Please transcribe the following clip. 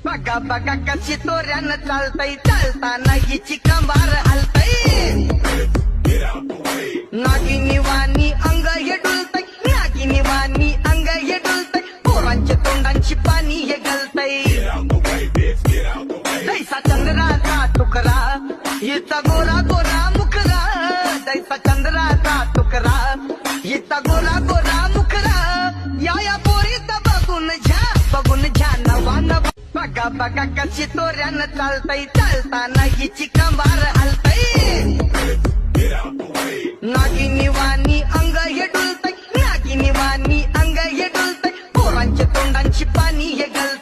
बघा बघा कशी तोऱ्यानं चालतय चालताना हिची कंबार हलतय नागिनी वाणी अंग हे डुलतय नागिनी वाणी अंग हे डुलतय पोरांच्या तोंडांची पाणी हे गलतय दैसा चंद्राचा तुकरा हिचा गोरा गोरा मुखरा दैसा चंद्राचा तुकरा हिचा गोरा गोरा मुखरा या पोरीचा बघून घ्या नवा नवा बघा बघा कशी तोऱ्यानं चालतय चालताना हिची कंबार हलतय नागिनी वाणी अंग हे डुलतय नागिनी वाणी अंग हे डुलतय पोरांच्या तोंडांची पाणी हे गल